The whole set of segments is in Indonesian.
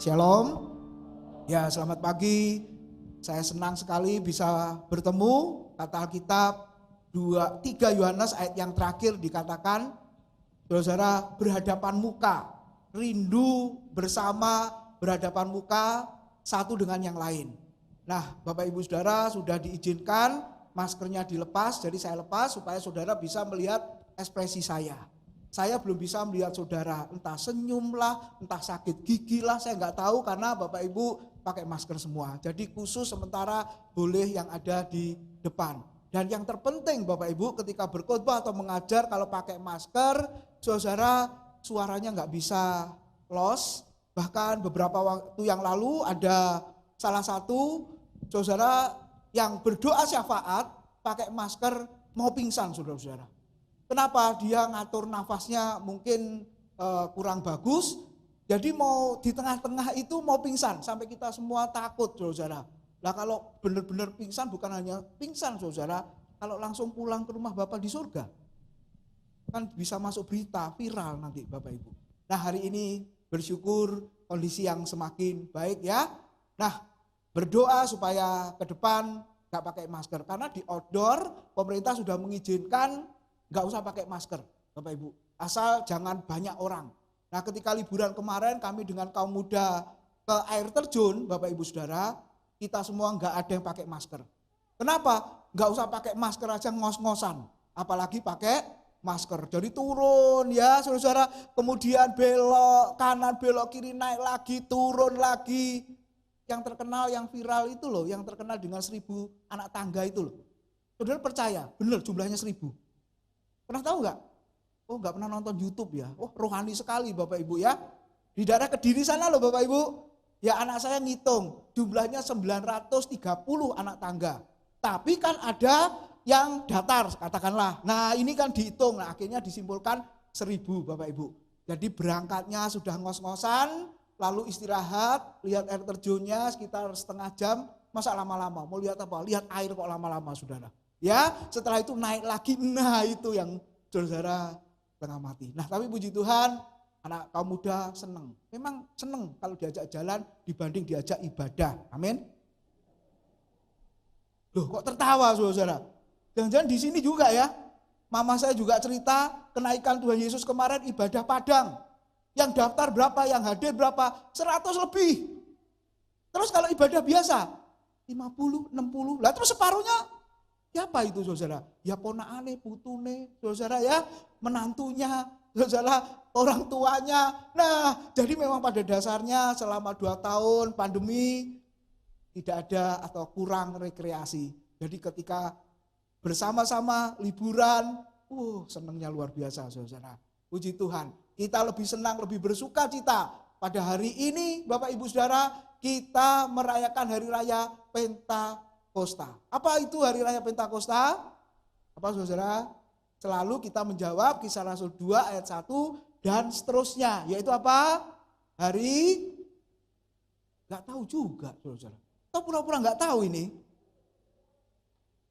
Shalom. Ya, selamat pagi. Saya senang sekali bisa bertemu. Kata Alkitab 3 Yohanes ayat yang terakhir dikatakan, saudara berhadapan muka, rindu bersama berhadapan muka satu dengan yang lain. Nah, Bapak Ibu Saudara sudah diizinkan maskernya dilepas, jadi saya lepas supaya saudara bisa melihat ekspresi saya. Saya belum bisa melihat saudara, entah senyum lah, entah sakit gigi lah, saya nggak tahu karena Bapak Ibu pakai masker semua. Jadi khusus sementara boleh yang ada di depan. Dan yang terpenting Bapak Ibu ketika berkhotbah atau mengajar kalau pakai masker, saudara suaranya nggak bisa los. Bahkan beberapa waktu yang lalu ada salah satu saudara yang berdoa syafaat pakai masker mau pingsan saudara-saudara. Kenapa? Dia ngatur nafasnya mungkin kurang bagus, jadi mau di tengah-tengah itu mau pingsan, sampai kita semua takut saudara. Nah kalau benar-benar pingsan bukan hanya pingsan saudara, kalau langsung pulang ke rumah Bapak di surga, kan bisa masuk berita viral nanti Bapak Ibu. Nah hari ini bersyukur kondisi yang semakin baik ya. Nah berdoa supaya ke depan gak pakai masker, karena di outdoor pemerintah sudah mengizinkan gak usah pakai masker Bapak Ibu, asal jangan banyak orang. Nah ketika liburan kemarin kami dengan kaum muda ke air terjun Bapak Ibu Saudara, kita semua gak ada yang pakai masker. Kenapa? Gak usah pakai masker aja ngos-ngosan, apalagi pakai masker. Jadi turun ya saudara, kemudian belok kanan belok kiri naik lagi turun lagi. Yang terkenal yang viral itu loh, yang terkenal dengan 1000 anak tangga itu loh. Saudara percaya benar jumlahnya 1000? Pernah tahu nggak? Oh nggak pernah nonton YouTube ya? Oh rohani sekali Bapak Ibu ya. Di daerah Kediri sana loh Bapak Ibu. Ya anak saya ngitung jumlahnya 930 anak tangga. Tapi kan ada yang datar katakanlah. Nah ini kan dihitung, nah akhirnya disimpulkan 1000 Bapak Ibu. Jadi berangkatnya sudah ngos-ngosan, lalu istirahat, lihat air terjunnya sekitar setengah jam. Masa lama-lama? Mau lihat apa? Lihat air kok lama-lama saudara. Ya, setelah itu naik lagi, nah itu yang saudara tengah mati. Nah tapi puji Tuhan, anak kaum muda senang. Memang senang kalau diajak jalan dibanding diajak ibadah. Amin. Loh kok tertawa saudara? Jangan-jangan di sini juga ya. Mama saya juga cerita kenaikan Tuhan Yesus kemarin ibadah Padang. Yang daftar berapa, yang hadir berapa? 100 lebih. Terus kalau ibadah biasa 50, 60. Lah terus separuhnya siapa itu saudara? Ya ponakane, putune, saudara ya, menantunya, saudara, orang tuanya. Nah, jadi memang pada dasarnya selama 2 tahun pandemi tidak ada atau kurang rekreasi. Jadi ketika bersama-sama liburan, senangnya luar biasa saudara. Puji Tuhan, kita lebih senang, lebih bersuka cita. Pada hari ini Bapak Ibu Saudara, kita merayakan hari raya Pentakosta. Apa itu hari raya Pentakosta? Apa saudara? Selalu kita menjawab Kisah Rasul 2 ayat 1 dan seterusnya. Yaitu apa? Hari gak tahu juga saudara. Atau pura-pura gak tahu ini.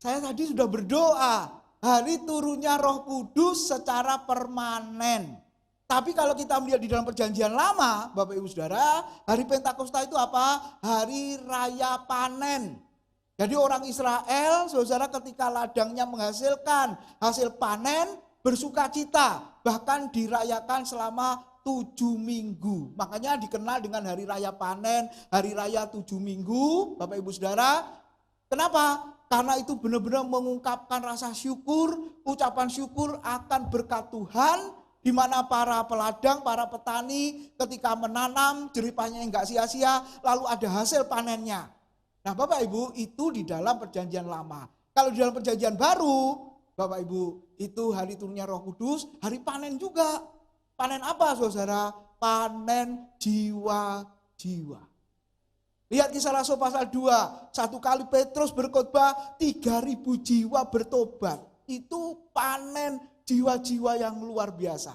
Saya tadi sudah berdoa hari turunnya Roh Kudus secara permanen. Tapi kalau kita melihat di dalam perjanjian lama, Bapak Ibu Saudara, hari Pentakosta itu apa? Hari raya panen. Jadi orang Israel, saudara ketika ladangnya menghasilkan hasil panen, bersuka cita. Bahkan dirayakan selama 7 minggu. Makanya dikenal dengan hari raya panen, hari raya 7 minggu, Bapak Ibu Saudara. Kenapa? Karena itu benar-benar mengungkapkan rasa syukur, ucapan syukur akan berkat Tuhan, di mana para peladang, para petani ketika menanam jeripahnya enggak sia-sia, lalu ada hasil panennya. Nah Bapak Ibu itu di dalam perjanjian lama. Kalau di dalam perjanjian baru, Bapak Ibu itu hari turunnya Roh Kudus, hari panen juga. Panen apa saudara? Panen jiwa-jiwa. Lihat Kisah Rasul pasal 2, satu kali Petrus berkhotbah 3.000 jiwa bertobat. Itu panen jiwa-jiwa yang luar biasa.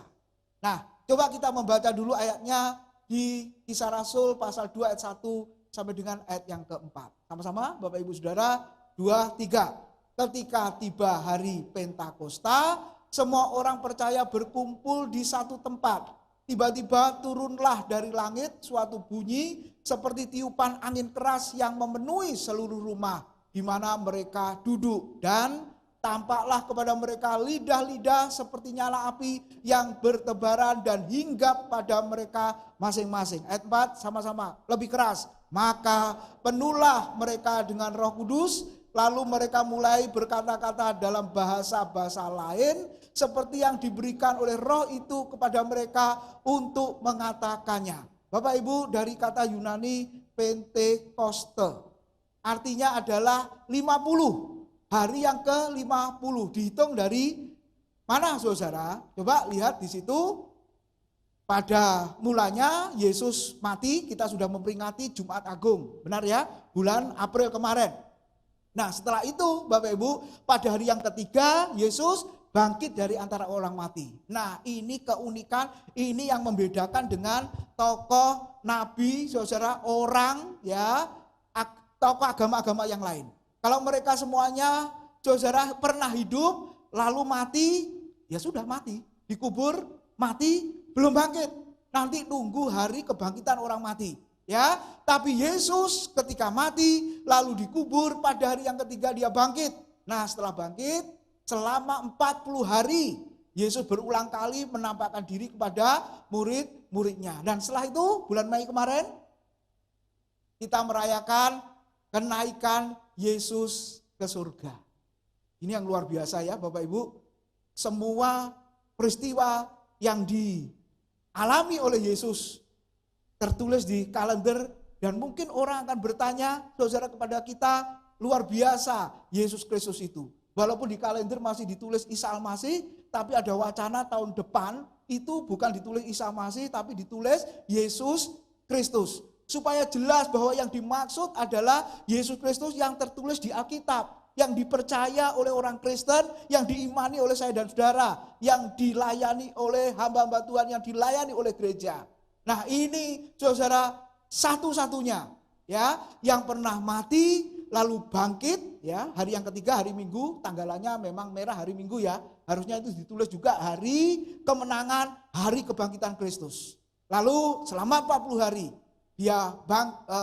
Nah, coba kita membaca dulu ayatnya di Kisah Rasul pasal 2 ayat 1 sampai dengan ayat yang keempat. Sama-sama Bapak Ibu Saudara, 2, 3. Ketika tiba hari Pentakosta, semua orang percaya berkumpul di satu tempat. tiba-tiba turunlah dari langit suatu bunyi seperti tiupan angin keras yang memenuhi seluruh rumah di mana mereka duduk, dan tampaklah kepada mereka lidah-lidah seperti nyala api yang bertebaran dan hinggap pada mereka masing-masing. Ayat 4 sama-sama lebih keras. Maka penuhlah mereka dengan Roh Kudus, lalu mereka mulai berkata-kata dalam bahasa-bahasa lain seperti yang diberikan oleh Roh itu kepada mereka untuk mengatakannya. Bapak Ibu, dari kata Yunani Pentekoste, artinya adalah 50, hari yang ke-50. Dihitung dari mana saudara? Coba lihat di situ. Pada mulanya Yesus mati, kita sudah memperingati Jumat Agung, benar ya? Bulan April kemarin. Nah setelah itu Bapak Ibu, pada hari yang ketiga Yesus bangkit dari antara orang mati. Nah ini keunikan, ini yang membedakan dengan tokoh nabi, saudara, orang ya, tokoh agama-agama yang lain. Kalau mereka semuanya saudara pernah hidup lalu mati, ya sudah mati, dikubur, mati, belum bangkit. Nanti nunggu hari kebangkitan orang mati. Ya, tapi Yesus ketika mati lalu dikubur, pada hari yang ketiga dia bangkit. Nah, setelah bangkit selama 40 hari Yesus berulang kali menampakkan diri kepada murid-muridnya. Dan setelah itu bulan Mei kemarin kita merayakan kenaikan Yesus ke surga. Ini yang luar biasa ya Bapak Ibu. Semua peristiwa yang dialami oleh Yesus tertulis di kalender, dan mungkin orang akan bertanya, saudara, kepada kita, luar biasa Yesus Kristus itu. Walaupun di kalender masih ditulis Isa Al-Masih, tapi ada wacana tahun depan itu bukan ditulis Isa Al-Masih, tapi ditulis Yesus Kristus. Supaya jelas bahwa yang dimaksud adalah Yesus Kristus yang tertulis di Alkitab, yang dipercaya oleh orang Kristen, yang diimani oleh saya dan saudara, yang dilayani oleh hamba-hamba Tuhan, yang dilayani oleh gereja. Nah ini saudara satu-satunya ya yang pernah mati lalu bangkit ya, hari yang ketiga hari Minggu, tanggalannya memang merah hari Minggu ya. Harusnya itu ditulis juga hari kemenangan, hari kebangkitan Kristus. Lalu selama 40 hari dia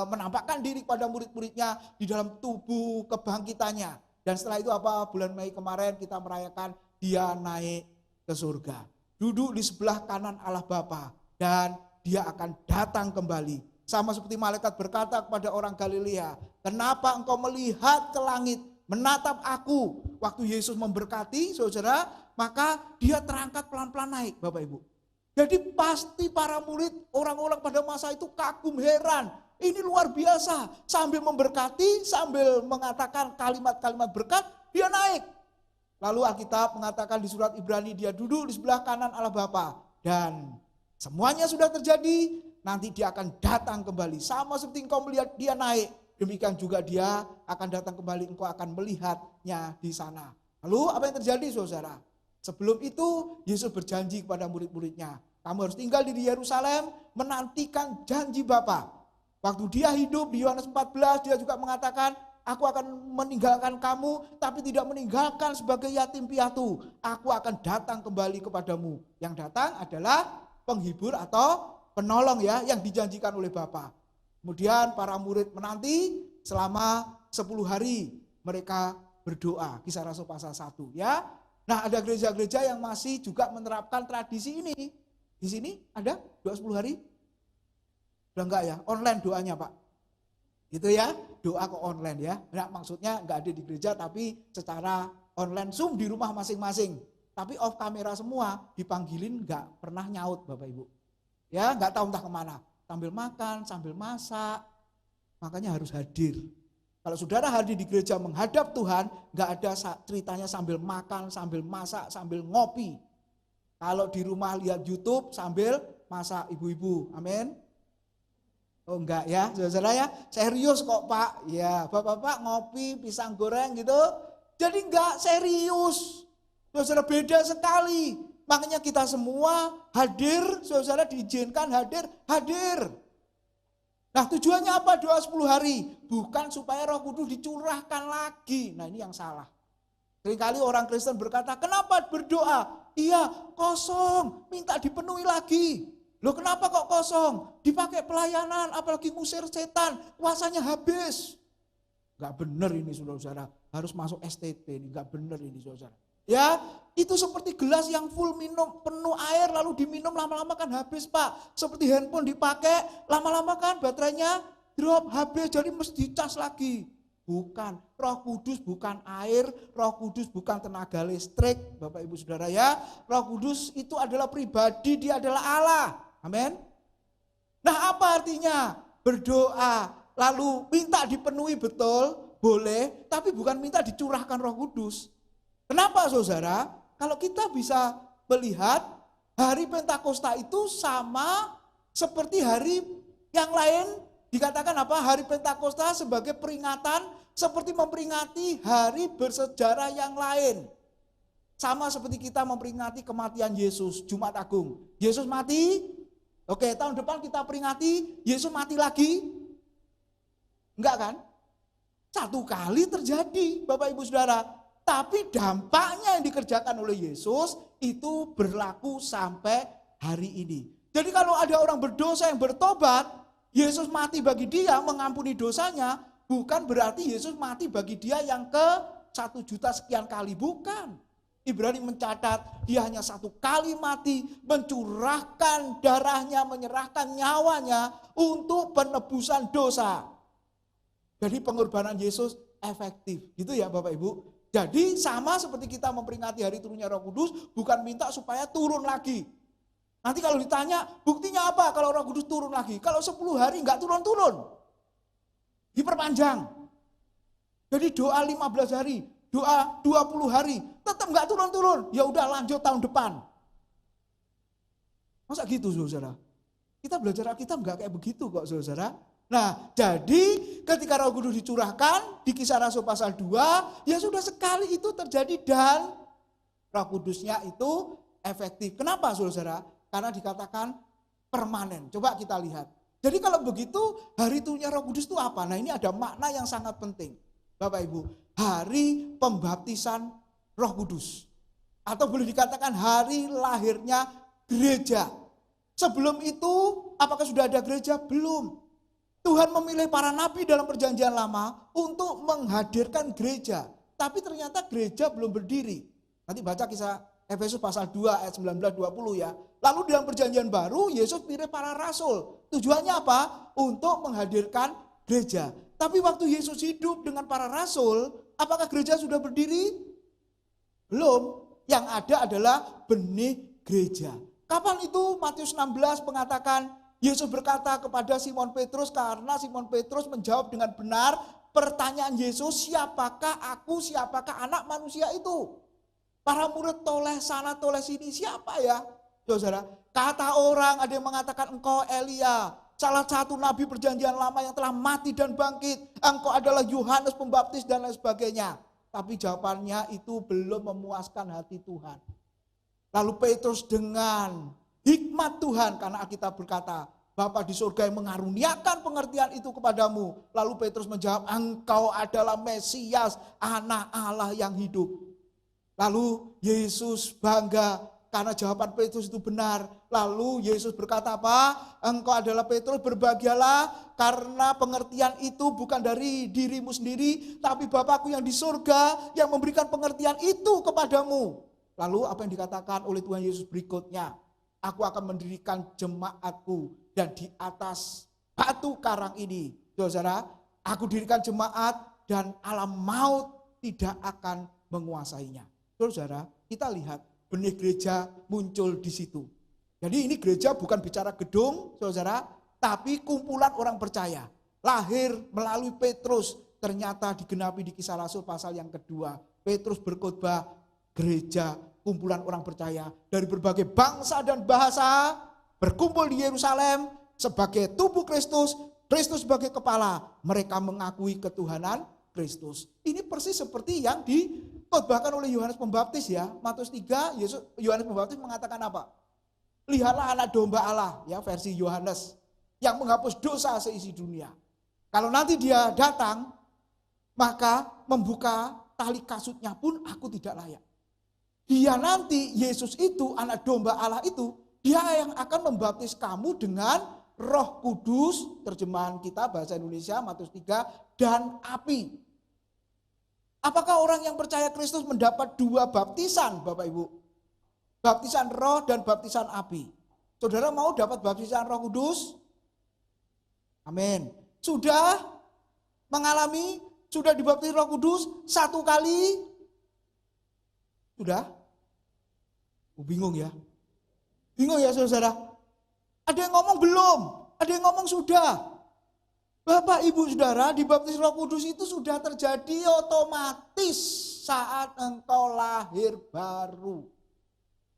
menampakkan diri kepada murid-muridnya di dalam tubuh kebangkitannya. Dan setelah itu apa? Bulan Mei kemarin kita merayakan dia naik ke surga, duduk di sebelah kanan Allah Bapa, dan dia akan datang kembali. Sama seperti malaikat berkata kepada orang Galilea, kenapa engkau melihat ke langit, menatap aku? Waktu Yesus memberkati saudara, maka dia terangkat pelan-pelan naik Bapak Ibu. Jadi pasti para murid, orang-orang pada masa itu kagum, heran. Ini luar biasa, sambil memberkati, sambil mengatakan kalimat-kalimat berkat, dia naik. Lalu Alkitab mengatakan di surat Ibrani, dia duduk di sebelah kanan Allah Bapa. Dan semuanya sudah terjadi, nanti dia akan datang kembali. Sama seperti engkau melihat dia naik, demikian juga dia akan datang kembali, engkau akan melihatnya di sana. Lalu apa yang terjadi saudara? Sebelum itu Yesus berjanji kepada murid-muridnya, kamu harus tinggal di Yerusalem menantikan janji Bapa. Waktu dia hidup di Yohanes 14, dia juga mengatakan, aku akan meninggalkan kamu, tapi tidak meninggalkan sebagai yatim piatu. Aku akan datang kembali kepadamu. Yang datang adalah penghibur atau penolong ya, yang dijanjikan oleh Bapa. Kemudian para murid menanti selama 10 hari mereka berdoa. Kisah Rasul pasal 1 ya. Nah ada gereja-gereja yang masih juga menerapkan tradisi ini. Di sini ada doa 10 hari? Udah enggak ya? Online doanya Pak. Gitu ya, doa ke online ya. Nah, maksudnya enggak ada di gereja tapi secara online Zoom di rumah masing-masing. Tapi off kamera semua, dipanggilin enggak pernah nyaut Bapak Ibu. Ya, enggak tahu entah kemana. Sambil makan, sambil masak, makanya harus hadir. Kalau saudara hadir di gereja menghadap Tuhan, enggak ada ceritanya sambil makan, sambil masak, sambil ngopi. Kalau di rumah lihat YouTube sambil masak ibu-ibu, amin. Oh enggak ya, saudara ya, serius kok Pak. Ya, bapak-bapak ngopi, pisang goreng gitu. Jadi enggak serius. Saudara beda sekali. Makanya kita semua hadir, saudara diizinkan hadir. Nah tujuannya apa doa 10 hari? Bukan supaya Roh Kudus dicurahkan lagi. Nah ini yang salah. Seringkali orang Kristen berkata, kenapa berdoa? Iya kosong, minta dipenuhi lagi. Loh kenapa kok kosong? Dipakai pelayanan, apalagi ngusir setan, kuasanya habis. Gak bener ini saudara-saudara, harus masuk STT ini, gak bener ini saudara. Ya, itu seperti gelas yang full minum, penuh air lalu diminum lama-lama kan habis Pak. Seperti handphone dipakai, lama-lama kan baterainya drop, habis, jadi mesti dicas lagi. Bukan, Roh Kudus bukan air, Roh Kudus bukan tenaga listrik, Bapak Ibu Saudara ya. Roh Kudus itu adalah pribadi, dia adalah Allah. Amin. Nah apa artinya? Berdoa, lalu minta dipenuhi betul, boleh, tapi bukan minta dicurahkan Roh Kudus. Kenapa saudara? Kalau kita bisa melihat hari Pentakosta itu sama seperti hari yang lain, dikatakan apa? Hari Pentakosta sebagai peringatan seperti memperingati hari bersejarah yang lain. Sama seperti kita memperingati kematian Yesus, Jumat Agung. Yesus mati, oke tahun depan kita peringati Yesus mati lagi. Enggak kan? Satu kali terjadi Bapak Ibu Saudara. Tapi dampaknya yang dikerjakan oleh Yesus itu berlaku sampai hari ini. Jadi kalau ada orang berdosa yang bertobat, Yesus mati bagi dia, mengampuni dosanya, bukan berarti Yesus mati bagi dia yang ke 1 juta sekian kali, bukan. Ibrani mencatat dia hanya satu kali mati, mencurahkan darahnya, menyerahkan nyawanya untuk penebusan dosa. Jadi pengorbanan Yesus efektif, gitu ya Bapak Ibu. Jadi sama seperti kita memperingati hari turunnya Roh Kudus, bukan minta supaya turun lagi. Nanti kalau ditanya, buktinya apa kalau Roh Kudus turun lagi? Kalau 10 hari enggak turun-turun. Diperpanjang. Jadi doa 15 hari, doa 20 hari, tetap enggak turun-turun. Ya udah lanjut tahun depan. Masa gitu saudara? Kita belajar Alkitab enggak kayak begitu kok saudara. Nah, jadi ketika Roh Kudus dicurahkan di Kisah Rasul pasal 2, ya sudah sekali itu terjadi dan Roh Kudusnya itu efektif. Kenapa saudara? Karena dikatakan permanen. Coba kita lihat. Jadi kalau begitu hari turunnya Roh Kudus itu apa? Nah ini ada makna yang sangat penting. Bapak Ibu, hari pembaptisan Roh Kudus. Atau boleh dikatakan hari lahirnya gereja. Sebelum itu apakah sudah ada gereja? Belum. Tuhan memilih para nabi dalam perjanjian lama untuk menghadirkan gereja. Tapi ternyata gereja belum berdiri. Nanti baca kisah Efesus pasal 2 ayat 19-20 ya. Lalu dalam perjanjian baru Yesus pilih para rasul. Tujuannya apa? Untuk menghadirkan gereja. Tapi waktu Yesus hidup dengan para rasul, apakah gereja sudah berdiri? Belum. Yang ada adalah benih gereja. Kapan itu? Matius 16 mengatakan Yesus berkata kepada Simon Petrus karena Simon Petrus menjawab dengan benar pertanyaan Yesus, siapakah aku, siapakah anak manusia itu? Para murid toleh sana toleh sini, siapa ya? Saudara, kata orang ada yang mengatakan engkau Elia, salah satu nabi perjanjian lama yang telah mati dan bangkit. Engkau adalah Yohanes Pembaptis dan lain sebagainya. Tapi jawabannya itu belum memuaskan hati Tuhan. Lalu Petrus dengan hikmat Tuhan, karena Alkitab berkata, Bapa di surga yang mengaruniakan pengertian itu kepadamu. Lalu Petrus menjawab, engkau adalah Mesias, anak Allah yang hidup. Lalu Yesus bangga karena jawaban Petrus itu benar. Lalu Yesus berkata apa? Engkau adalah Petrus, berbahagialah karena pengertian itu bukan dari dirimu sendiri, tapi Bapakku yang di surga yang memberikan pengertian itu kepadamu. Lalu apa yang dikatakan oleh Tuhan Yesus berikutnya? Aku akan mendirikan jemaatku dan di atas batu karang ini, saudara, aku dirikan jemaat dan alam maut tidak akan menguasainya. Saudara, kita lihat benih gereja muncul di situ. Jadi ini gereja bukan bicara gedung, saudara, tapi kumpulan orang percaya. Lahir melalui Petrus, ternyata digenapi di Kisah Rasul pasal yang kedua. Petrus berkhotbah, gereja kumpulan orang percaya dari berbagai bangsa dan bahasa berkumpul di Yerusalem sebagai tubuh Kristus, Kristus sebagai kepala. Mereka mengakui ketuhanan Kristus. Ini persis seperti yang dikhotbahkan oleh Yohanes Pembaptis ya. Matius 3, Yohanes Pembaptis mengatakan apa? Lihatlah anak domba Allah ya, versi Yohanes yang menghapus dosa seisi dunia. Kalau nanti dia datang, maka membuka tali kasutnya pun aku tidak layak. Dia nanti, Yesus itu, anak domba Allah itu, Dia yang akan membaptis kamu dengan Roh Kudus, terjemahan kita bahasa Indonesia Matius 3, dan api. Apakah orang yang percaya Kristus mendapat dua baptisan, Bapak Ibu? Baptisan roh dan baptisan api. Saudara mau dapat baptisan Roh Kudus? Amin. Sudah mengalami, sudah dibaptis Roh Kudus satu kali? Sudah? Bingung ya? Bingung ya saudara? Ada yang ngomong belum, ada yang ngomong sudah. Bapak ibu saudara, dibaptis Roh Kudus itu sudah terjadi otomatis saat engkau lahir baru.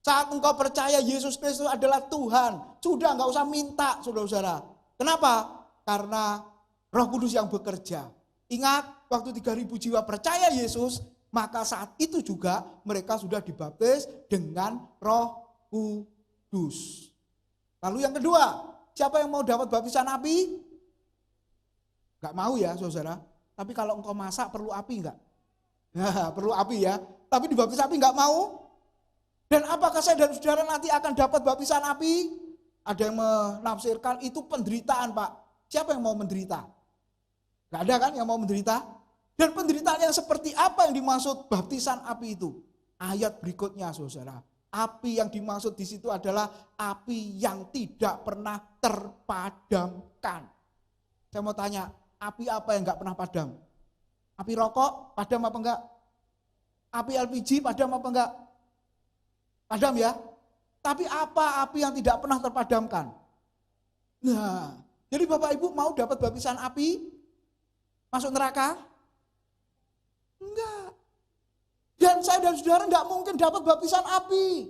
Saat engkau percaya Yesus Kristus adalah Tuhan, sudah enggak usah minta saudara-saudara. Kenapa? Karena Roh Kudus yang bekerja. Ingat, waktu 3.000 jiwa percaya Yesus, maka saat itu juga mereka sudah dibaptis dengan Roh Kudus. Lalu yang kedua, siapa yang mau dapat baptisan api? Enggak mau ya saudara. Tapi kalau engkau masak perlu api enggak? Nah, perlu api ya. Tapi dibaptis api enggak mau? Dan apakah saya dan saudara nanti akan dapat baptisan api? Ada yang menafsirkan itu penderitaan Pak. Siapa yang mau menderita? Enggak ada kan yang mau menderita? Dan penderitaan yang seperti apa yang dimaksud baptisan api itu? Ayat berikutnya saudara. Api yang dimaksud di situ adalah api yang tidak pernah terpadamkan. Saya mau tanya, api apa yang enggak pernah padam? Api rokok padam apa enggak? Api LPG padam apa enggak? Padam ya. Tapi apa api yang tidak pernah terpadamkan? Nah, jadi Bapak Ibu mau dapat baptisan api? Masuk neraka? Enggak. Dan saya dan saudara enggak mungkin dapat baptisan api.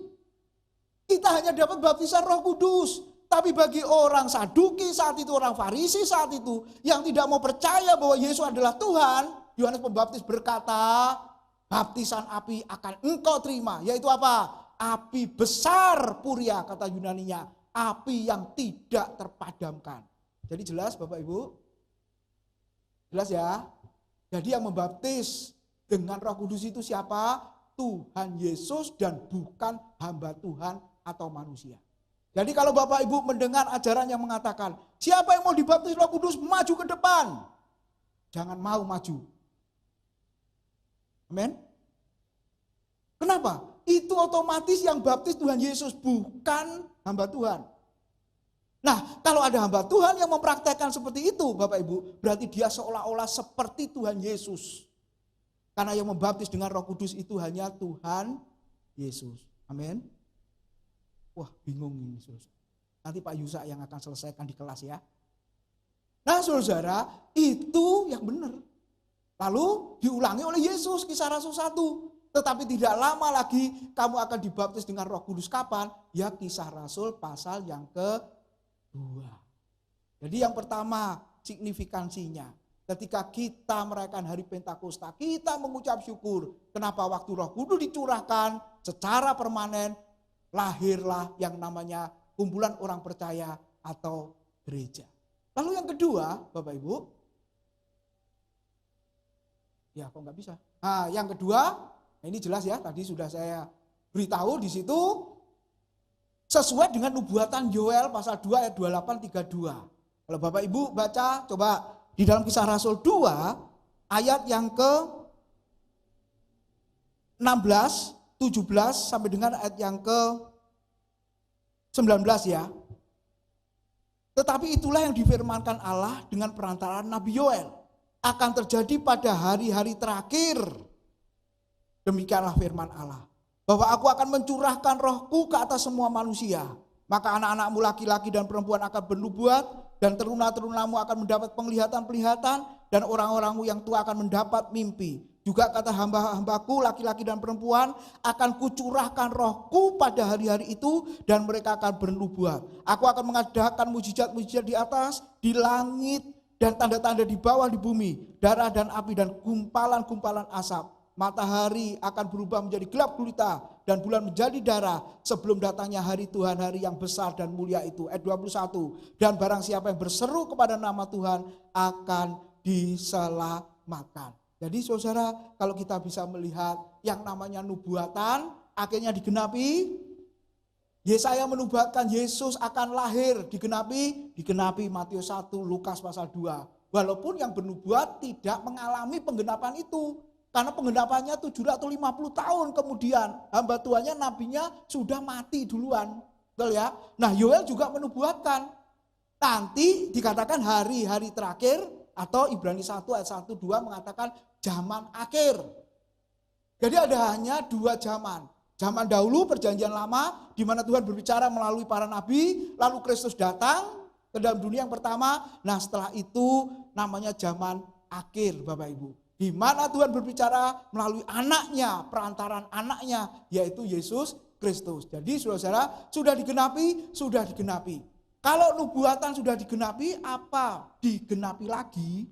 Kita hanya dapat baptisan Roh Kudus. Tapi bagi orang Saduki saat itu, orang Farisi saat itu, yang tidak mau percaya bahwa Yesus adalah Tuhan, Yohanes Pembaptis berkata, baptisan api akan engkau terima. Yaitu apa? Api besar puria, kata Yunaninya. Api yang tidak terpadamkan. Jadi jelas Bapak Ibu? Jelas ya? Jadi yang membaptis dengan Roh Kudus itu siapa? Tuhan Yesus dan bukan hamba Tuhan atau manusia. Jadi kalau Bapak Ibu mendengar ajaran yang mengatakan, siapa yang mau dibaptis Roh Kudus maju ke depan. Jangan mau maju. Amin. Kenapa? Itu otomatis yang baptis Tuhan Yesus, bukan hamba Tuhan. Nah, kalau ada hamba Tuhan yang mempraktekkan seperti itu, Bapak Ibu, berarti dia seolah-olah seperti Tuhan Yesus. Karena yang membaptis dengan Roh Kudus itu hanya Tuhan Yesus. Amin. Wah, bingung ini, saudara. Nanti Pak Yusa yang akan selesaikan di kelas ya. Nah, saudara, itu yang benar. Lalu diulangi oleh Yesus Kisah Rasul 1. Tetapi tidak lama lagi kamu akan dibaptis dengan Roh Kudus. Kapan? Ya Kisah Rasul pasal yang ke-2. Jadi yang pertama signifikansinya. Ketika kita merayakan hari Pentakosta, kita mengucap syukur. Kenapa waktu Roh Kudus dicurahkan secara permanen, lahirlah yang namanya kumpulan orang percaya atau gereja. Lalu yang kedua, Bapak Ibu. Ya kok nggak bisa? Nah yang kedua, ini jelas ya, tadi sudah saya beritahu di situ. Sesuai dengan nubuatan Yoel pasal 2 ayat 28-32. Kalau Bapak Ibu baca, coba di dalam Kisah Rasul 2 ayat yang ke 16, 17 sampai dengan ayat yang ke 19 ya. Tetapi itulah yang difirmankan Allah dengan perantaraan Nabi Yoel. Akan terjadi pada hari-hari terakhir. Demikianlah firman Allah. Bahwa aku akan mencurahkan rohku ke atas semua manusia. Maka anak-anakmu laki-laki dan perempuan akan bernubuat. Dan teruna-terunamu akan mendapat penglihatan-penglihatan. Dan orang-orangmu yang tua akan mendapat mimpi. Juga kata hamba-hambaku laki-laki dan perempuan akan kucurahkan rohku pada hari-hari itu dan mereka akan bernubuat. Aku akan mengadakan mujizat-mujizat di atas, di langit dan tanda-tanda di bawah di bumi, darah dan api dan gumpalan-gumpalan asap. Matahari akan berubah menjadi gelap gulita dan bulan menjadi darah sebelum datangnya hari Tuhan, hari yang besar dan mulia itu. Ayat 21. Dan barang siapa yang berseru kepada nama Tuhan akan diselamatkan. Jadi saudara, kalau kita bisa melihat yang namanya nubuatan akhirnya digenapi. Yesaya menubuatkan Yesus akan lahir, digenapi Matius 1, Lukas pasal 2. Walaupun yang bernubuat tidak mengalami penggenapan itu. Karena penggenapannya 750 tahun kemudian. Hamba Tuhannya, nabinya sudah mati duluan. Betul ya? Nah, Yoel juga menubuatkan. Nanti dikatakan hari-hari terakhir, atau Ibrani 1 ayat 1, 2 mengatakan zaman akhir. Jadi ada hanya 2 zaman. Zaman dahulu perjanjian lama di mana Tuhan berbicara melalui para nabi, lalu Kristus datang ke dalam dunia yang pertama. Nah, setelah itu namanya zaman akhir, Bapak Ibu. Di mana Tuhan berbicara melalui anaknya, perantaran anaknya, yaitu Yesus Kristus. Jadi saudara-saudara, sudah digenapi. Kalau nubuatan sudah digenapi, apa digenapi lagi?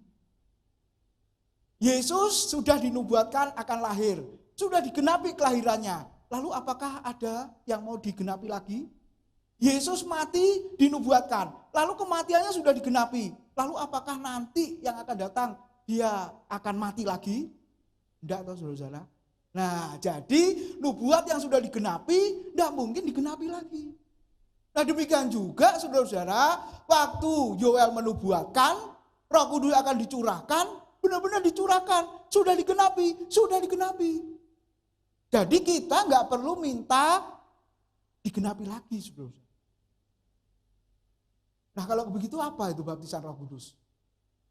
Yesus sudah dinubuatkan akan lahir, sudah digenapi kelahirannya. Lalu apakah ada yang mau digenapi lagi? Yesus mati dinubuatkan, lalu kematiannya sudah digenapi. Lalu apakah nanti yang akan datang dia akan mati lagi? Tidak tahu saudara-saudara. Nah, jadi nubuat yang sudah digenapi tidak mungkin digenapi lagi. Nah, demikian juga saudara-saudara, waktu Yoel menubuatkan Roh Kudus akan dicurahkan, benar-benar dicurahkan, sudah digenapi. Jadi kita nggak perlu minta digenapi lagi, saudara. Nah, kalau begitu apa itu baptisan Roh Kudus?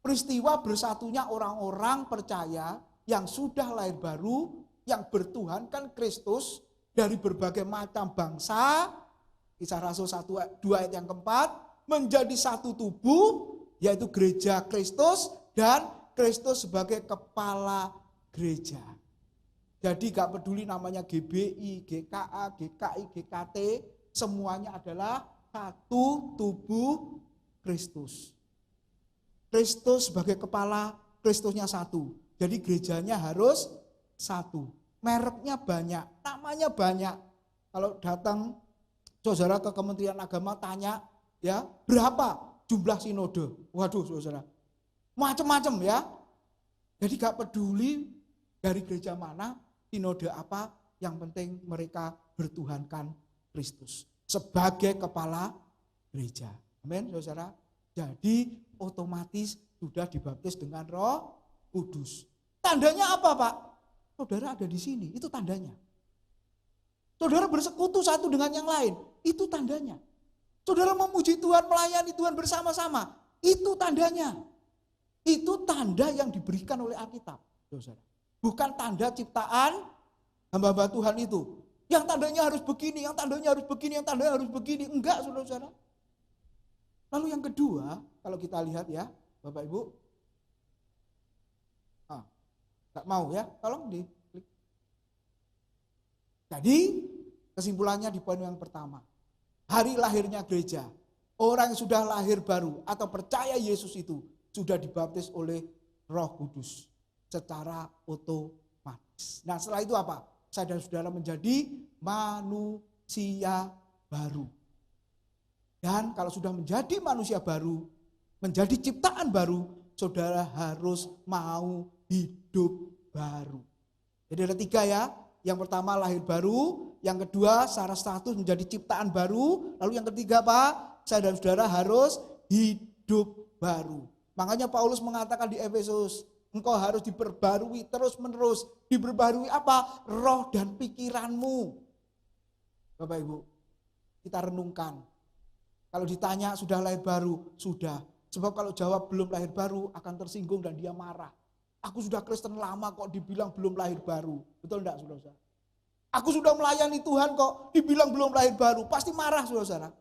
Peristiwa bersatunya orang-orang percaya yang sudah lahir baru, yang bertuhankan Kristus dari berbagai macam bangsa, Kisah Rasul 1, 2 ayat yang keempat, menjadi satu tubuh, yaitu gereja Kristus, dan Kristus sebagai kepala gereja. Jadi gak peduli namanya GBI, GKA, GKI, GKT, semuanya adalah satu tubuh Kristus. Kristus sebagai kepala, Kristusnya satu. Jadi gerejanya harus satu. Mereknya banyak, namanya banyak. Kalau datang saudara ke Kementerian Agama tanya, ya berapa jumlah sinode? Waduh saudara, macam-macam ya. Jadi gak peduli dari gereja mana, sinode apa, yang penting mereka bertuhankan Kristus sebagai kepala gereja. Amin, saudara. Jadi otomatis sudah dibaptis dengan Roh Kudus. Tandanya apa, Pak? Saudara ada di sini, itu tandanya. Saudara bersekutu satu dengan yang lain, itu tandanya. Saudara memuji Tuhan, melayani Tuhan bersama-sama, itu tandanya. Itu tanda yang diberikan oleh Alkitab, saudara. Bukan tanda ciptaan hamba-hamba Tuhan itu. Yang tandanya harus begini, yang tandanya harus begini, yang tandanya harus begini. Enggak, saudara-saudara. Lalu yang kedua, kalau kita lihat ya, Bapak Ibu. Enggak mau ya, tolong diklik. Jadi, kesimpulannya di poin yang pertama. Hari lahirnya gereja. Orang yang sudah lahir baru atau percaya Yesus itu sudah dibaptis oleh Roh Kudus secara otomatis. Nah, setelah itu apa? Saya dan saudara menjadi manusia baru. Dan kalau sudah menjadi manusia baru, menjadi ciptaan baru, saudara harus mau hidup baru. Jadi ada 3 ya. Yang pertama lahir baru, yang kedua secara status menjadi ciptaan baru, lalu yang ketiga apa? Saya dan saudara harus hidup baru. Makanya Paulus mengatakan di Efesus, engkau harus diperbarui terus-menerus. Diperbarui apa? Roh dan pikiranmu. Bapak Ibu, kita renungkan. Kalau ditanya sudah lahir baru, sudah. Sebab kalau jawab belum lahir baru akan tersinggung dan dia marah. Aku sudah Kristen lama kok dibilang belum lahir baru. Betul enggak, saudara? Aku sudah melayani Tuhan kok dibilang belum lahir baru. Pasti marah, saudara.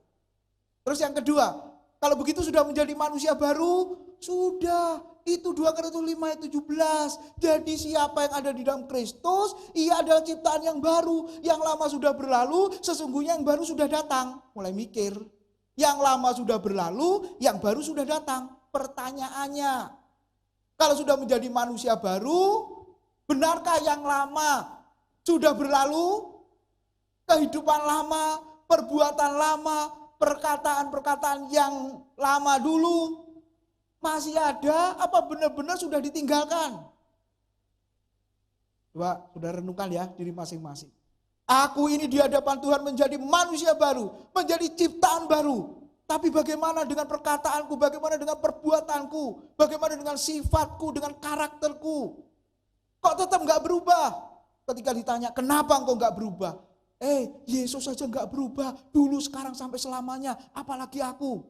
Terus yang kedua, kalau begitu sudah menjadi manusia baru, sudah. Itu 2 Korintus 5 ayat 17. Jadi siapa yang ada di dalam Kristus, ia adalah ciptaan yang baru. Yang lama sudah berlalu, sesungguhnya yang baru sudah datang. Mulai mikir. Yang lama sudah berlalu, yang baru sudah datang. Pertanyaannya, kalau sudah menjadi manusia baru, benarkah yang lama sudah berlalu? Kehidupan lama, perbuatan lama, perkataan-perkataan yang lama dulu masih ada, apa benar-benar sudah ditinggalkan? Coba sudah renungkan ya diri masing-masing. Aku ini di hadapan Tuhan menjadi manusia baru, menjadi ciptaan baru. Tapi bagaimana dengan perkataanku, bagaimana dengan perbuatanku, bagaimana dengan sifatku, dengan karakterku? Kok tetap gak berubah? Ketika ditanya, kenapa engkau gak berubah? Yesus saja gak berubah, dulu, sekarang, sampai selamanya, apalagi aku?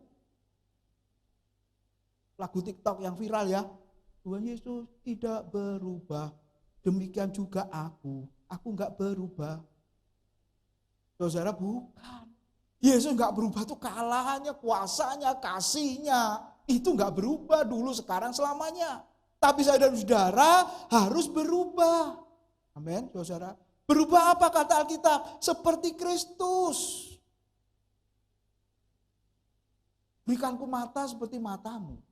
Lagu TikTok yang viral ya, Tuhan Yesus tidak berubah, demikian juga aku gak berubah. Saudara, bukan. Yesus gak berubah tuh kalahannya, kuasanya, kasihnya. Itu gak berubah dulu, sekarang, selamanya. Tapi saudara-saudara harus berubah. Amin, saudara. Berubah apa kata Alkitab? Seperti Kristus. Berikanku mata seperti matamu.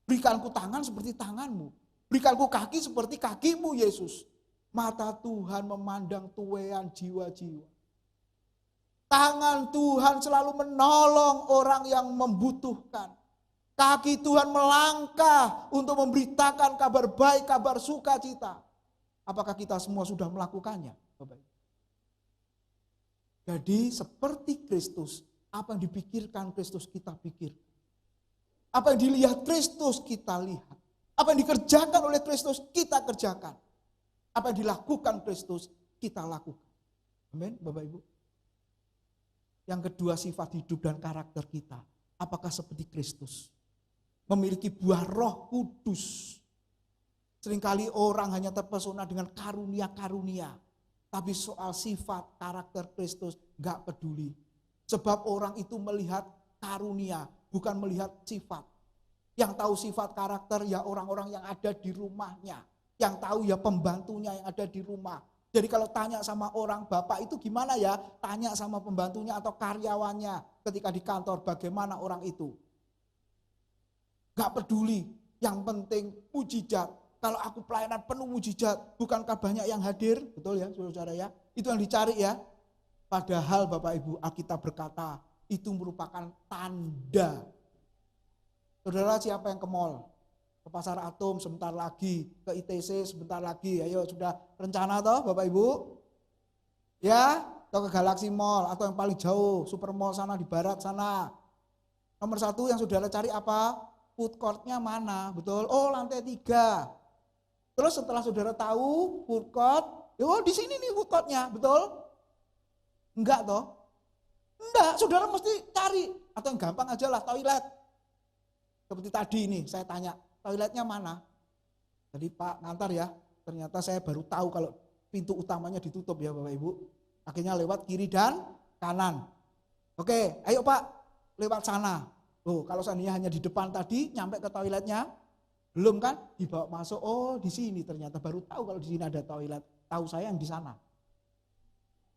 Berikanku tangan seperti tanganmu. Berikanku kaki seperti kakimu, Yesus. Mata Tuhan memandang tuwean jiwa-jiwa. Tangan Tuhan selalu menolong orang yang membutuhkan. Kaki Tuhan melangkah untuk memberitakan kabar baik, kabar sukacita. Apakah kita semua sudah melakukannya, Bapak? Jadi seperti Kristus, apa yang dipikirkan Kristus kita pikir. Apa yang dilihat Kristus kita lihat. Apa yang dikerjakan oleh Kristus kita kerjakan. Apa yang dilakukan Kristus kita lakukan. Amin, Bapak Ibu. Yang kedua, sifat hidup dan karakter kita. Apakah seperti Kristus? Memiliki buah Roh Kudus. Seringkali orang hanya terpesona dengan karunia-karunia. Tapi soal sifat karakter Kristus gak peduli. Sebab orang itu melihat karunia, bukan melihat sifat. Yang tahu sifat karakter ya orang-orang yang ada di rumahnya. Yang tahu ya pembantunya yang ada di rumah. Jadi kalau tanya sama orang, Bapak itu gimana ya? Tanya sama pembantunya atau karyawannya ketika di kantor, bagaimana orang itu? Gak peduli, yang penting mujizat. Kalau aku pelayanan penuh mujizat, bukankah banyak yang hadir? Betul ya, saudara ya? Itu yang dicari ya. Padahal Bapak Ibu, Alkitab berkata, itu merupakan tanda. Saudara, siapa yang ke mall? Ke Pasar Atom sebentar lagi, ke ITC sebentar lagi. Ayo, sudah rencana toh Bapak Ibu? Ya, atau ke Galaxy Mall, atau yang paling jauh, Super Mall sana di barat sana. Nomor 1 yang saudara cari apa? Food court-nya mana? Betul? Oh, lantai 3. Terus setelah saudara tahu food court, oh di sini nih food court-nya, betul? Enggak toh? Enggak, saudara mesti cari. Atau yang gampang aja lah, toilet. Seperti tadi nih, saya tanya, toiletnya mana? Jadi Pak ngantar ya, ternyata saya baru tahu kalau pintu utamanya ditutup ya Bapak Ibu. Akhirnya lewat kiri dan kanan. Oke, ayo Pak, lewat sana. Loh, kalau seandainya hanya di depan tadi, nyampe ke toiletnya, belum kan? Dibawa masuk, oh di sini ternyata baru tahu kalau di sini ada toilet. Tahu saya yang di sana.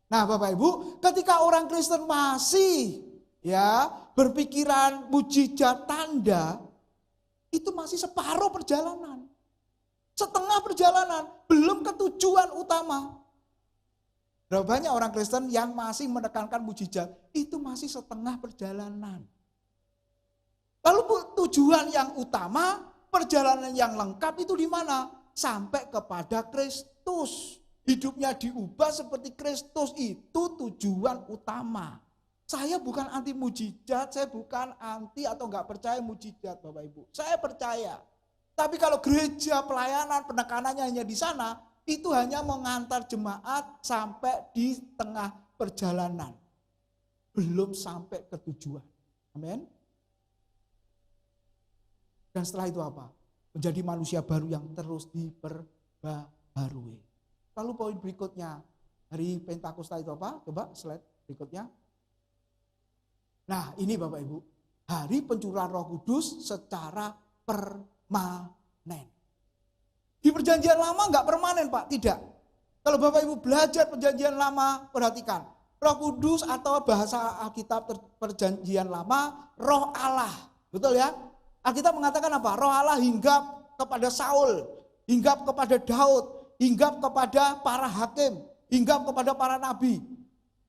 Nah Bapak Ibu, ketika orang Kristen masih ya berpikiran mujizat tanda, itu masih separuh perjalanan. Setengah perjalanan, belum ke tujuan utama. Berapa banyak orang Kristen yang masih menekankan mujizat, itu masih setengah perjalanan. Lalu tujuan yang utama, perjalanan yang lengkap itu di mana? Sampai kepada Kristus. Hidupnya diubah seperti Kristus, itu tujuan utama. Saya bukan anti mujizat, saya bukan anti atau enggak percaya mujizat Bapak Ibu. Saya percaya. Tapi kalau gereja pelayanan penekanannya hanya di sana, itu hanya mengantar jemaat sampai di tengah perjalanan. Belum sampai ke tujuan. Amin. Dan setelah itu apa? Menjadi manusia baru yang terus diperbaharui. Lalu poin berikutnya, hari Pentakosta itu apa? Coba slide berikutnya. Nah ini Bapak Ibu, hari pencurahan Roh Kudus secara permanen. Di perjanjian lama enggak permanen Pak, tidak. Kalau Bapak Ibu belajar perjanjian lama, perhatikan. Roh Kudus atau bahasa Alkitab perjanjian lama, Roh Allah. Betul ya? Alkitab mengatakan apa? Roh Allah hinggap kepada Saul, hinggap kepada Daud, hinggap kepada para hakim, hinggap kepada para nabi.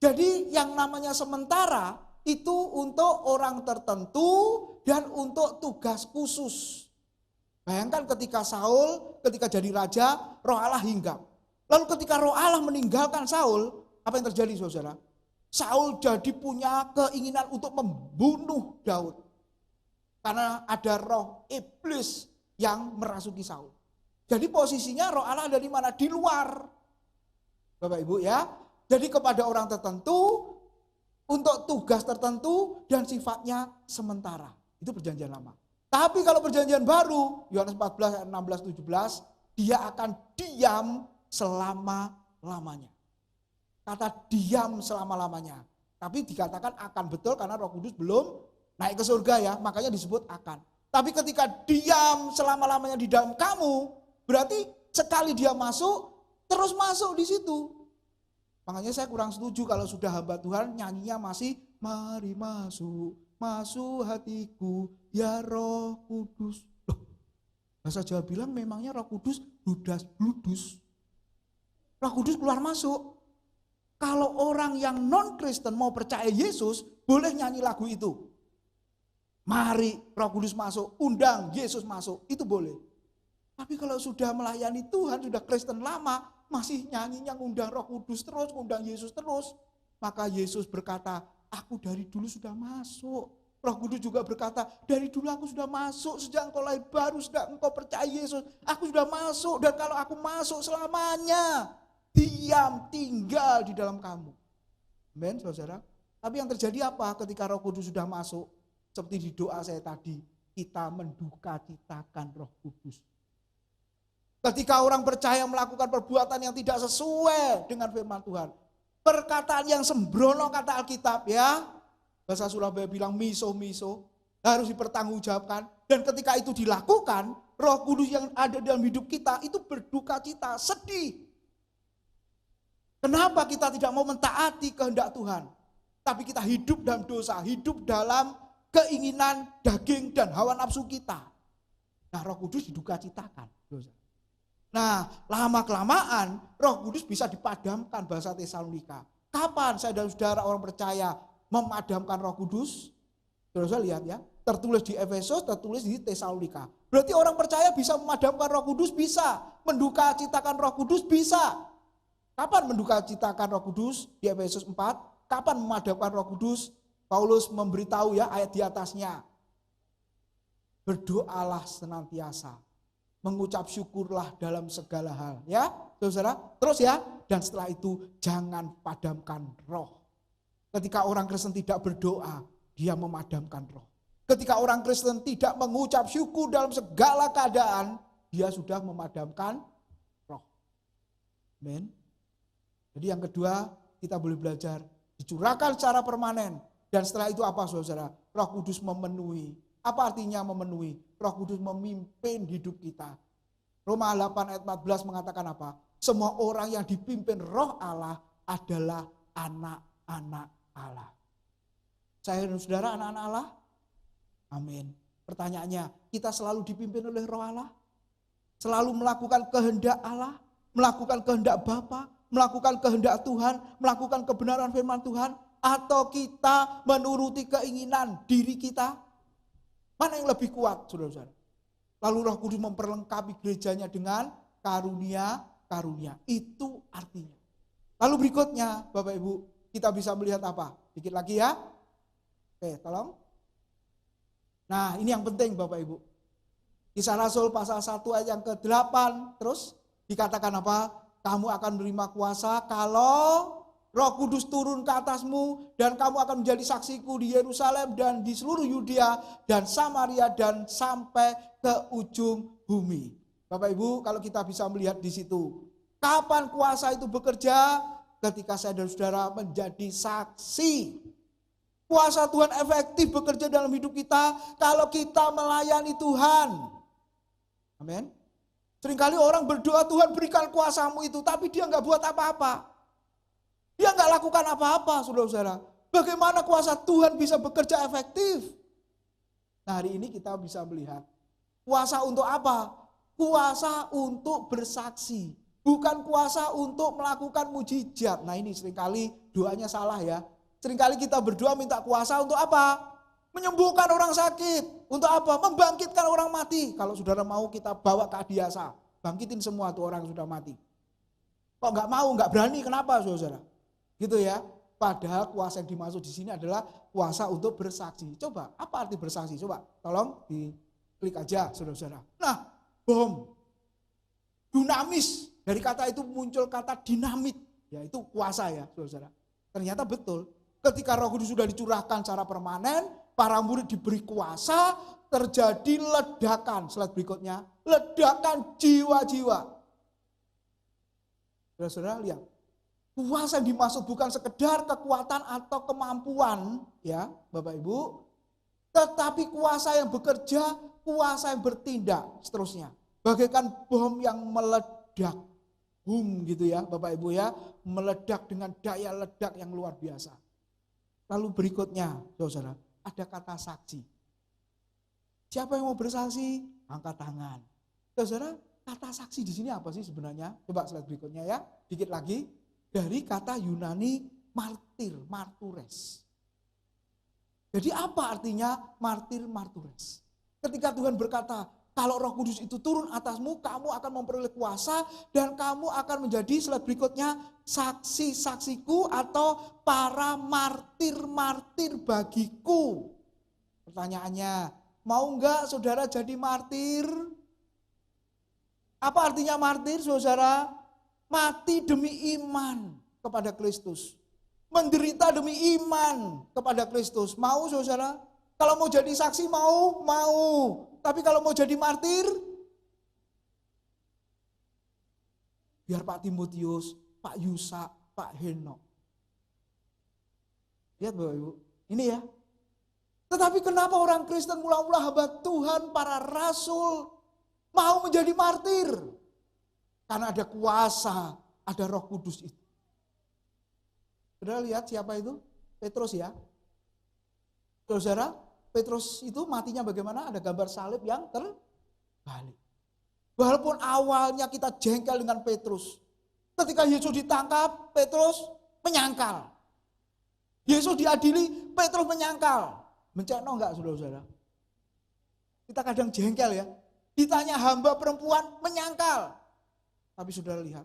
Jadi yang namanya sementara itu untuk orang tertentu dan untuk tugas khusus. Bayangkan ketika Saul, ketika jadi raja, Roh Allah hinggap. Lalu ketika Roh Allah meninggalkan Saul, apa yang terjadi saudara? Saul jadi punya keinginan untuk membunuh Daud. Karena ada roh iblis yang merasuki Saul. Jadi posisinya roh Allah ada di mana? Di luar. Bapak Ibu ya. Jadi kepada orang tertentu, untuk tugas tertentu dan sifatnya sementara. Itu perjanjian lama. Tapi kalau perjanjian baru, Yohanes 14 ayat 16 17, dia akan diam selama-lamanya. Kata diam selama-lamanya. Tapi dikatakan akan, betul karena Roh Kudus belum naik ke surga ya, makanya disebut akan. Tapi ketika diam selama-lamanya di dalam kamu, berarti sekali dia masuk, terus masuk di situ. Makanya saya kurang setuju kalau sudah hamba Tuhan nyanyinya masih mari masuk, masuk hatiku ya Roh Kudus. Loh, bahasa Jawa bilang memangnya Roh Kudus bludus. Roh Kudus keluar masuk. Kalau orang yang non-Kristen mau percaya Yesus, boleh nyanyi lagu itu. Mari Roh Kudus masuk, undang Yesus masuk, itu boleh. Tapi kalau sudah melayani Tuhan, sudah Kristen lama, masih nyanyinya ngundang Roh Kudus terus, ngundang Yesus terus. Maka Yesus berkata, aku dari dulu sudah masuk. Roh Kudus juga berkata, dari dulu aku sudah masuk, sejak engkau lahir baru, sejak engkau percaya Yesus, aku sudah masuk. Dan kalau aku masuk selamanya, diam, tinggal di dalam kamu. Amin, saudara. Tapi yang terjadi apa ketika Roh Kudus sudah masuk? Seperti di doa saya tadi, kita mendukacitakan Roh Kudus. Ketika orang percaya melakukan perbuatan yang tidak sesuai dengan firman Tuhan. Perkataan yang sembrono kata Alkitab ya. Bahasa Surabaya bilang miso-miso. Harus dipertanggungjawabkan. Dan ketika itu dilakukan, Roh Kudus yang ada dalam hidup kita itu berduka cita, sedih. Kenapa kita tidak mau mentaati kehendak Tuhan? Tapi kita hidup dalam dosa, hidup dalam keinginan daging dan hawa nafsu kita. Nah, Roh Kudus didukacitakan. Nah, lama-kelamaan Roh Kudus bisa dipadamkan, bahasa Tesalonika. Kapan saya dan saudara orang percaya memadamkan Roh Kudus? Saudara lihat ya, tertulis di Efesus, tertulis di Tesalonika. Berarti orang percaya bisa memadamkan Roh Kudus? Bisa. Mendukacitakan Roh Kudus? Bisa. Kapan mendukacitakan Roh Kudus? Di Efesus 4. Kapan memadamkan Roh Kudus? Paulus memberitahu ya ayat di atasnya. Berdoalah senantiasa. Mengucap syukurlah dalam segala hal. Ya, saudara. Terus ya. Dan setelah itu jangan padamkan roh. Ketika orang Kristen tidak berdoa, dia memadamkan roh. Ketika orang Kristen tidak mengucap syukur dalam segala keadaan, dia sudah memadamkan roh. Amin. Jadi yang kedua, kita boleh belajar dicurahkan secara permanen. Dan setelah itu apa saudara? Roh Kudus memenuhi. Apa artinya memenuhi? Roh Kudus memimpin hidup kita. Roma 8 ayat 14 mengatakan apa? Semua orang yang dipimpin roh Allah adalah anak-anak Allah. Saya dan saudara anak-anak Allah? Amin. Pertanyaannya, kita selalu dipimpin oleh roh Allah? Selalu melakukan kehendak Allah? Melakukan kehendak Bapa? Melakukan kehendak Tuhan? Melakukan kebenaran firman Tuhan? Atau kita menuruti keinginan diri kita? Mana yang lebih kuat, saudara-saudara? Lalu Roh Kudus memperlengkapi gerejanya dengan karunia-karunia. Itu artinya. Lalu berikutnya, Bapak Ibu, kita bisa melihat apa? Dikit lagi ya. Oke, tolong. Nah, ini yang penting Bapak Ibu. Kisah Rasul pasal 1 ayat yang ke-8, terus dikatakan apa? Kamu akan menerima kuasa kalau Roh Kudus turun ke atasmu dan kamu akan menjadi saksiku di Yerusalem dan di seluruh Yudea dan Samaria dan sampai ke ujung bumi. Bapak Ibu, kalau kita bisa melihat di situ, kapan kuasa itu bekerja? Ketika saya dan saudara menjadi saksi. Kuasa Tuhan efektif bekerja dalam hidup kita kalau kita melayani Tuhan. Amin. Seringkali orang berdoa, Tuhan berikan kuasamu itu, tapi dia nggak buat apa-apa. Dia nggak lakukan apa-apa, saudara-saudara. Bagaimana kuasa Tuhan bisa bekerja efektif? Nah, hari ini kita bisa melihat. Kuasa untuk apa? Kuasa untuk bersaksi. Bukan kuasa untuk melakukan mujizat. Nah, ini seringkali doanya salah ya. Seringkali kita berdoa minta kuasa untuk apa? Menyembuhkan orang sakit. Untuk apa? Membangkitkan orang mati. Kalau saudara mau kita bawa ke Adiasa. Bangkitin semua tuh orang yang sudah mati. Kok nggak mau, nggak berani, kenapa saudara? Gitu ya. Padahal kuasa yang dimaksud di sini adalah kuasa untuk bersaksi. Coba, apa arti bersaksi? Coba, tolong diklik aja, saudara-saudara. Nah, bom, dinamis. Dari kata itu muncul kata dinamit. Yaitu kuasa ya, saudara-saudara. Ternyata betul. Ketika Roh Kudus sudah dicurahkan secara permanen, para murid diberi kuasa, terjadi ledakan. Slide berikutnya, ledakan jiwa-jiwa. Saudara-saudara lihat. Kuasa yang dimaksud bukan sekedar kekuatan atau kemampuan, ya Bapak Ibu, tetapi kuasa yang bekerja, kuasa yang bertindak, seterusnya. Bagaikan bom yang meledak, gitu ya Bapak Ibu ya, meledak dengan daya ledak yang luar biasa. Lalu berikutnya, saudara, ada kata saksi. Siapa yang mau bersaksi? Angkat tangan. Saudara, kata saksi di sini apa sih sebenarnya? Coba slide berikutnya ya, dikit lagi. Dari kata Yunani martir, martures. Jadi apa artinya martir, martures? Ketika Tuhan berkata, kalau Roh Kudus itu turun atasmu, kamu akan memperoleh kuasa dan kamu akan menjadi, slide berikutnya, saksi-saksiku atau para martir-martir bagiku. Pertanyaannya, mau enggak saudara jadi martir? Apa artinya martir, saudara? Mati demi iman kepada Kristus. Menderita demi iman kepada Kristus. Mau saudara? Kalau mau jadi saksi mau. Tapi kalau mau jadi martir, biar Pak Timotius, Pak Yusa, Pak Henok. Lihat Bapak Ibu, ini ya. Tetapi kenapa orang Kristen mula-mula hamba Tuhan, para rasul, mau menjadi martir? Karena ada kuasa, ada Roh Kudus itu. Saudara lihat siapa itu? Petrus ya. Saudara, Petrus itu matinya bagaimana? Ada gambar salib yang terbalik. Walaupun awalnya kita jengkel dengan Petrus. Ketika Yesus ditangkap, Petrus menyangkal. Yesus diadili, Petrus menyangkal. Mencekno enggak saudara-saudara? Kita kadang jengkel ya. Ditanya hamba perempuan, menyangkal. Tapi saudara lihat,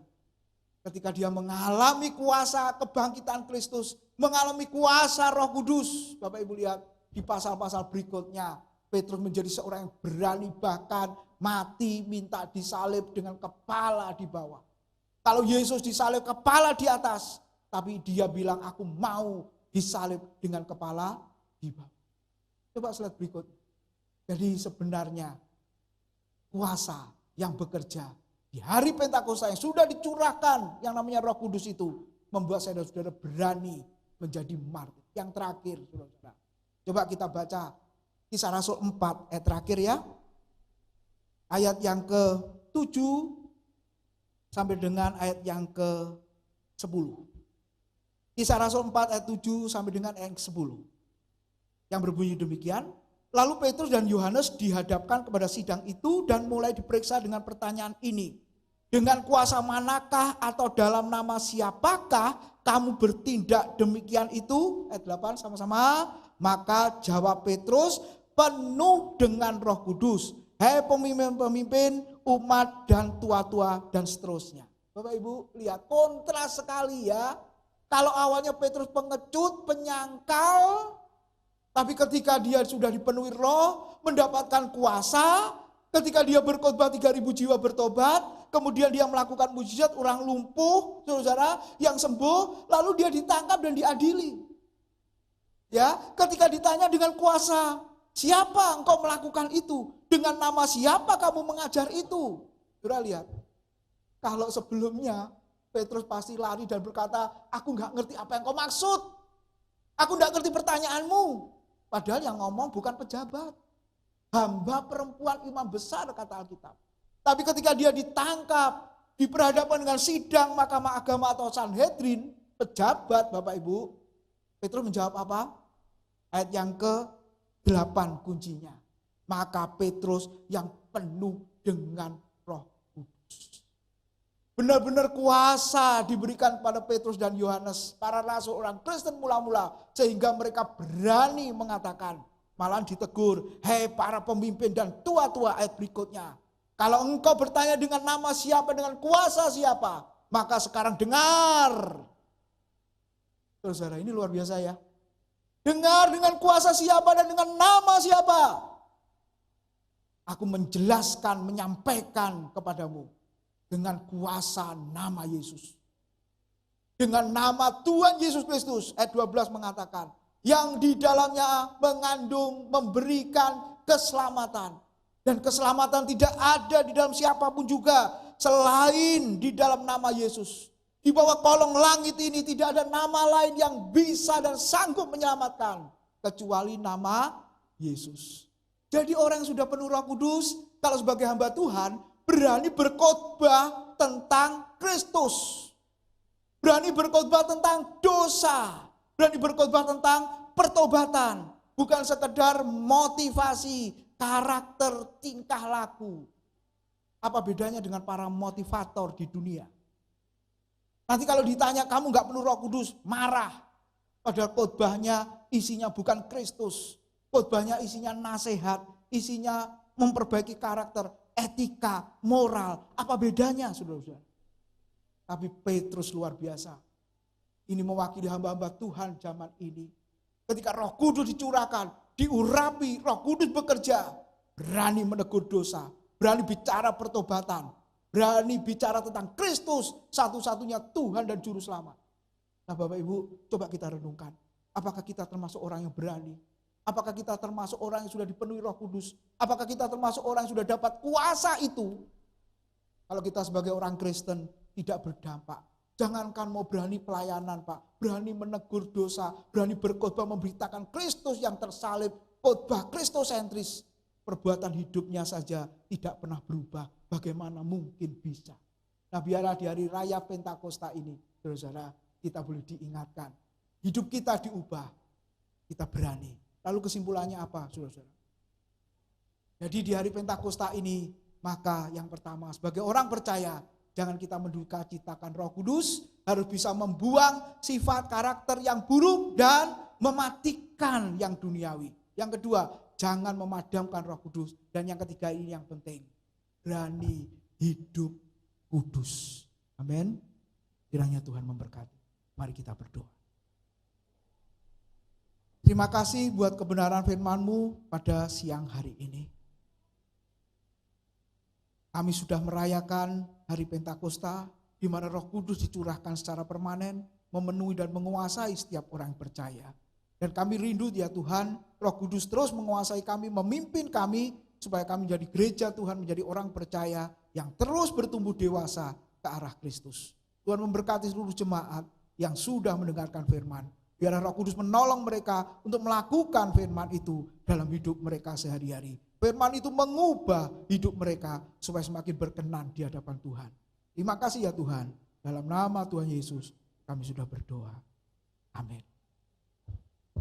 ketika dia mengalami kuasa kebangkitan Kristus, mengalami kuasa Roh Kudus, Bapak Ibu lihat di pasal-pasal berikutnya, Petrus menjadi seorang yang berani bahkan mati minta disalib dengan kepala di bawah. Kalau Yesus disalib kepala di atas, tapi dia bilang aku mau disalib dengan kepala di bawah. Coba slide berikut. Jadi sebenarnya kuasa yang bekerja di hari Pentakosta yang sudah dicurahkan yang namanya Roh Kudus itu membuat saudara-saudara berani menjadi martir. Yang terakhir, saudara. Coba kita baca Kisah Rasul 4 ayat terakhir ya. Ayat yang ke-7 sampai dengan ayat yang ke-10. Kisah Rasul 4 ayat 7 sampai dengan ayat 10. Yang berbunyi demikian. Lalu Petrus dan Yohanes dihadapkan kepada sidang itu dan mulai diperiksa dengan pertanyaan ini. Dengan kuasa manakah atau dalam nama siapakah kamu bertindak demikian itu? Ayat 8 sama-sama. Maka jawab Petrus penuh dengan Roh Kudus. Hai pemimpin-pemimpin umat dan tua-tua dan seterusnya. Bapak Ibu lihat kontras sekali ya. Kalau awalnya Petrus pengecut, penyangkal. Tapi ketika dia sudah dipenuhi roh, mendapatkan kuasa, ketika dia berkhotbah 3.000 jiwa bertobat, kemudian dia melakukan mujizat, orang lumpuh, saudara, yang sembuh, lalu dia ditangkap dan diadili. Ya, ketika ditanya dengan kuasa, siapa engkau melakukan itu? Dengan nama siapa kamu mengajar itu? Saudara lihat, kalau sebelumnya Petrus pasti lari dan berkata, aku gak ngerti apa yang kau maksud. Aku gak ngerti pertanyaanmu. Padahal yang ngomong bukan pejabat. Hamba perempuan imam besar kata Alkitab. Tapi ketika dia ditangkap, diperhadapkan dengan sidang mahkamah agama atau Sanhedrin, pejabat Bapak Ibu, Petrus menjawab apa? Ayat yang ke-8 kuncinya. Maka Petrus yang penuh dengan Roh Kudus. Benar-benar kuasa diberikan pada Petrus dan Yohanes, para rasul orang Kristen mula-mula, sehingga mereka berani mengatakan, malah ditegur, hei para pemimpin dan tua-tua, ayat berikutnya. Kalau engkau bertanya dengan nama siapa, dengan kuasa siapa, maka sekarang dengar. Saudara, ini luar biasa ya. Dengar dengan kuasa siapa dan dengan nama siapa. Aku menjelaskan, menyampaikan kepadamu dengan kuasa nama Yesus. Dengan nama Tuhan Yesus Kristus, ayat 12 mengatakan, yang di dalamnya mengandung, memberikan keselamatan. Dan keselamatan tidak ada di dalam siapapun juga selain di dalam nama Yesus. Di bawah kolong langit ini tidak ada nama lain yang bisa dan sanggup menyelamatkan kecuali nama Yesus. Jadi orang yang sudah penuh Roh Kudus, kalau sebagai hamba Tuhan, berani berkhotbah tentang Kristus. Berani berkhotbah tentang dosa. Berani berkhotbah tentang pertobatan. Bukan sekedar motivasi, karakter, tingkah laku. Apa bedanya dengan para motivator di dunia? Nanti kalau ditanya kamu gak penuh Roh Kudus, marah. Padahal khotbahnya isinya bukan Kristus. Khotbahnya isinya nasihat, isinya memperbaiki karakter, etika, moral. Apa bedanya, saudara-saudara? Tapi Petrus luar biasa. Ini mewakili hamba-hamba Tuhan zaman ini. Ketika Roh Kudus dicurahkan, diurapi, Roh Kudus bekerja, berani menegur dosa, berani bicara pertobatan, berani bicara tentang Kristus, satu-satunya Tuhan dan Juru Selamat. Nah Bapak Ibu, coba kita renungkan. Apakah kita termasuk orang yang berani? Apakah kita termasuk orang yang sudah dipenuhi Roh Kudus? Apakah kita termasuk orang yang sudah dapat kuasa itu? Kalau kita sebagai orang Kristen tidak berdampak. Jangankan mau berani pelayanan Pak, berani menegur dosa, berani berkhotbah memberitakan Kristus yang tersalib, khotbah kristosentris. Perbuatan hidupnya saja tidak pernah berubah. Bagaimana mungkin bisa? Nah biarlah di hari raya Pentakosta ini, saudara, kita boleh diingatkan. Hidup kita diubah, kita berani. Lalu kesimpulannya apa, saudara-saudara? Jadi di hari Pentakosta ini, maka yang pertama sebagai orang percaya, jangan kita menduka citakan Roh Kudus, harus bisa membuang sifat karakter yang buruk dan mematikan yang duniawi. Yang kedua, jangan memadamkan Roh Kudus. Dan yang ketiga ini yang penting, berani hidup kudus. Amin. Kiranya Tuhan memberkati. Mari kita berdoa. Terima kasih buat kebenaran firman-Mu pada siang hari ini. Kami sudah merayakan hari Pentakosta, di mana Roh Kudus dicurahkan secara permanen, memenuhi dan menguasai setiap orang yang percaya. Dan kami rindu ya Tuhan, Roh Kudus terus menguasai kami, memimpin kami, supaya kami menjadi gereja Tuhan, menjadi orang percaya yang terus bertumbuh dewasa ke arah Kristus. Tuhan memberkati seluruh jemaat yang sudah mendengarkan firman. Biarlah Roh Kudus menolong mereka untuk melakukan firman itu dalam hidup mereka sehari-hari. Firman itu mengubah hidup mereka supaya semakin berkenan di hadapan Tuhan. Terima kasih ya Tuhan. Dalam nama Tuhan Yesus kami sudah berdoa. Amin.